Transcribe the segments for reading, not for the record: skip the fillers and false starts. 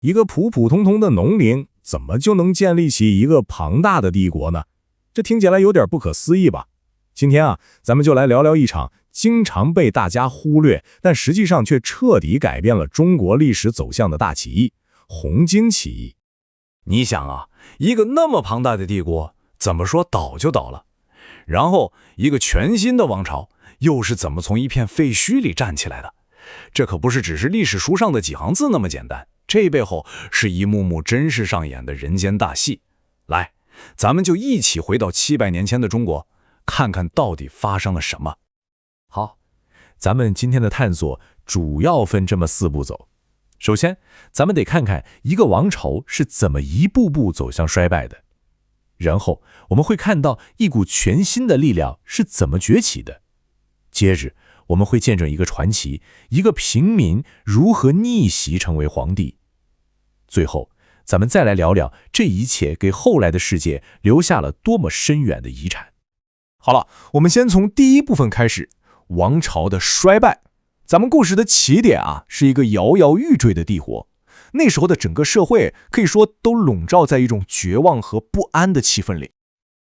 一个普普通通的农民怎么就能建立起一个庞大的帝国呢？这听起来有点不可思议吧？今天啊，咱们就来聊聊一场经常被大家忽略，但实际上却彻底改变了中国历史走向的大起义——红巾起义。你想啊，一个那么庞大的帝国，怎么说倒就倒了？然后一个全新的王朝，又是怎么从一片废墟里站起来的？这可不是只是历史书上的几行字那么简单，这背后是一幕幕真实上演的人间大戏。来，咱们就一起回到700年前的中国，看看到底发生了什么。好，咱们今天的探索主要分这么4步走。首先，咱们得看看一个王朝是怎么一步步走向衰败的。然后，我们会看到一股全新的力量是怎么崛起的。接着，我们会见证一个传奇，一个平民如何逆袭成为皇帝。最后，咱们再来聊聊这一切给后来的世界留下了多么深远的遗产。好了，我们先从第一部分开始，王朝的衰败。咱们故事的起点啊，是一个摇摇欲坠的帝国。那时候的整个社会可以说都笼罩在一种绝望和不安的气氛里。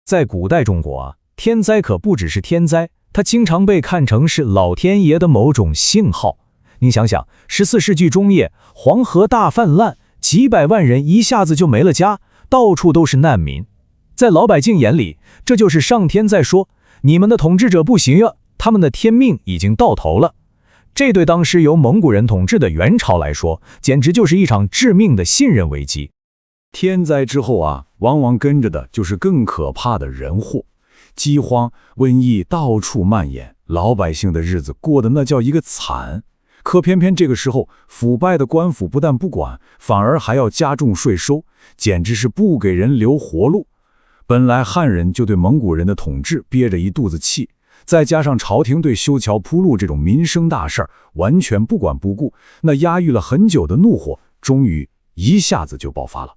在古代中国啊，天灾可不只是天灾，它经常被看成是老天爷的某种信号。您想想，14世纪中叶，黄河大泛滥，几百万人一下子就没了家，到处都是难民。在老百姓眼里，这就是上天在说，你们的统治者不行啊，他们的天命已经到头了。这对当时由蒙古人统治的元朝来说，简直就是一场致命的信任危机。天灾之后啊，往往跟着的就是更可怕的人祸，饥荒、瘟疫到处蔓延，老百姓的日子过得那叫一个惨。可偏偏这个时候，腐败的官府不但不管，反而还要加重税收，简直是不给人留活路。本来汉人就对蒙古人的统治憋着一肚子气，再加上朝廷对修桥铺路这种民生大事儿完全不管不顾，那压抑了很久的怒火终于一下子就爆发了。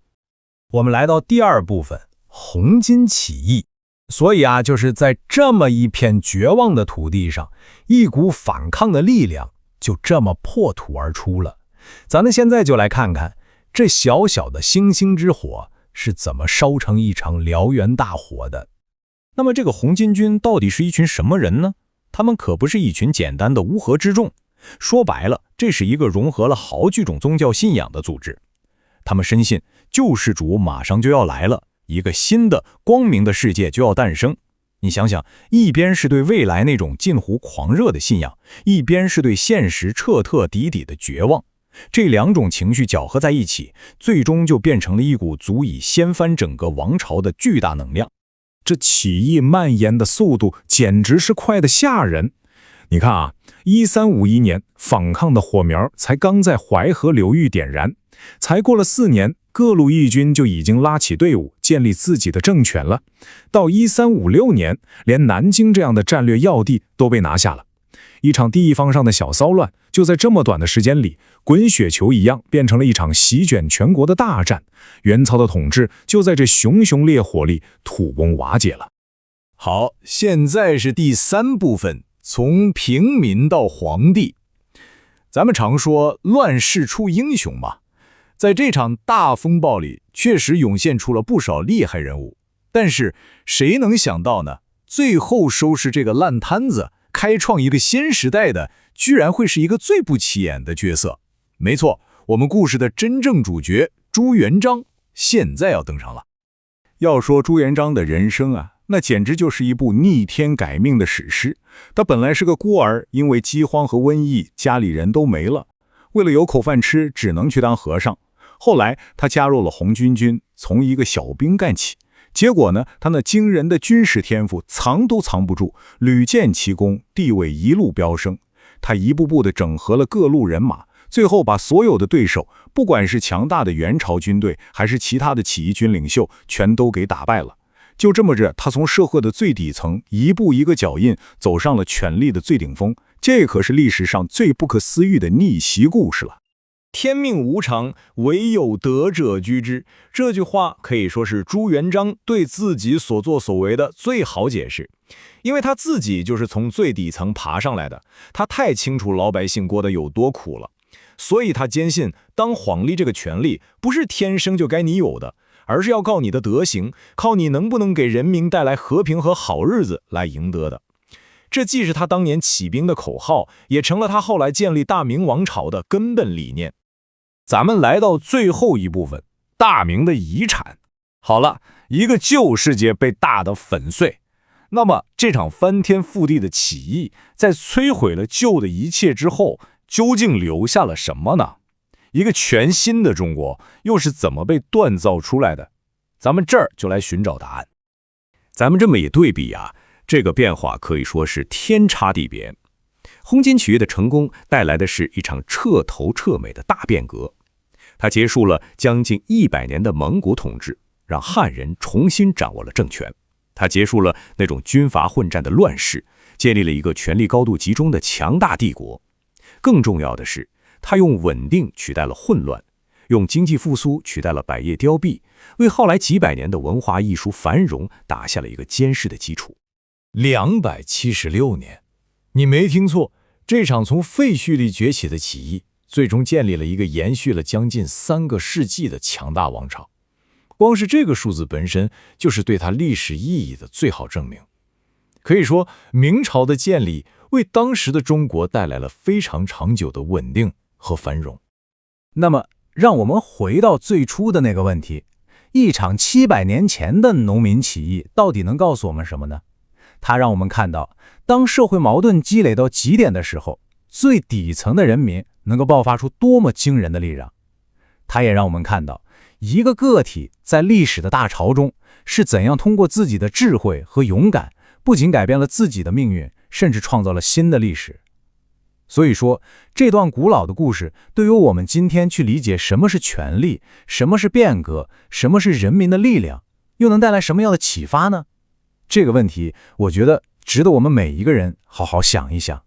我们来到第二部分，红巾起义。所以啊，就是在这么一片绝望的土地上，一股反抗的力量就这么破土而出了。咱们现在就来看看这小小的星星之火是怎么烧成一场燎原大火的。那么这个红巾军到底是一群什么人呢？他们可不是一群简单的乌合之众，说白了，这是一个融合了好几种宗教信仰的组织。他们深信救世主马上就要来了，一个新的光明的世界就要诞生。你想想，一边是对未来那种近乎狂热的信仰，一边是对现实彻彻底底的绝望，这两种情绪搅合在一起，最终就变成了一股足以掀翻整个王朝的巨大能量。这起义蔓延的速度简直是快得吓人。你看啊，1351年反抗的火苗才刚在淮河流域点燃，才过了4年，各路义军就已经拉起队伍建立自己的政权了。到1356年，连南京这样的战略要地都被拿下了。一场地方上的小骚乱，就在这么短的时间里，滚雪球一样变成了一场席卷全国的大战。元朝的统治就在这熊熊烈火里土崩瓦解了。好，现在是第3部分，从平民到皇帝。咱们常说乱世出英雄嘛，在这场大风暴里，确实涌现出了不少厉害人物。但是谁能想到呢？最后收拾这个烂摊子，开创一个新时代的，居然会是一个最不起眼的角色。没错，我们故事的真正主角朱元璋现在要登场了。要说朱元璋的人生啊，那简直就是一部逆天改命的史诗。他本来是个孤儿，因为饥荒和瘟疫，家里人都没了，为了有口饭吃，只能去当和尚。后来他加入了红巾军，从一个小兵干起。结果呢，他那惊人的军事天赋藏都藏不住，屡建奇功，地位一路飙升。他一步步地整合了各路人马，最后把所有的对手，不管是强大的元朝军队，还是其他的起义军领袖，全都给打败了。就这么着，他从社会的最底层一步一个脚印，走上了权力的最顶峰。这可是历史上最不可思议的逆袭故事了。天命无常，唯有得者居之。这句话可以说是朱元璋对自己所作所为的最好解释，因为他自己就是从最底层爬上来的，他太清楚老百姓过得有多苦了。所以他坚信，当皇帝这个权利不是天生就该你有的，而是要靠你的德行，靠你能不能给人民带来和平和好日子来赢得的。这既是他当年起兵的口号，也成了他后来建立大明王朝的根本理念。咱们来到最后一部分，大明的遗产。好了，一个旧世界被大的粉碎，那么这场翻天覆地的起义，在摧毁了旧的一切之后，究竟留下了什么呢？一个全新的中国又是怎么被锻造出来的？咱们这儿就来寻找答案。咱们这么一对比啊，这个变化可以说是天差地别。红巾起义的成功带来的是一场彻头彻尾的大变革，它结束了将近100年的蒙古统治，让汉人重新掌握了政权。它结束了那种军阀混战的乱世，建立了一个权力高度集中的强大帝国。更重要的是，它用稳定取代了混乱，用经济复苏取代了百业凋敝，为后来几百年的文化艺术繁荣打下了一个坚实的基础。276年，你没听错，这场从废墟里崛起的起义，最终建立了一个延续了将近3个世纪的强大王朝。光是这个数字本身，就是对它历史意义的最好证明。可以说，明朝的建立为当时的中国带来了非常长久的稳定和繁荣。那么，让我们回到最初的那个问题，一场700年前的农民起义到底能告诉我们什么呢？它让我们看到，当社会矛盾积累到极点的时候，最底层的人民能够爆发出多么惊人的力量。它也让我们看到，一个个体在历史的大潮中是怎样通过自己的智慧和勇敢，不仅改变了自己的命运，甚至创造了新的历史。所以说，这段古老的故事对于我们今天去理解什么是权力，什么是变革，什么是人民的力量，又能带来什么样的启发呢？这个问题，我觉得值得我们每一个人好好想一想。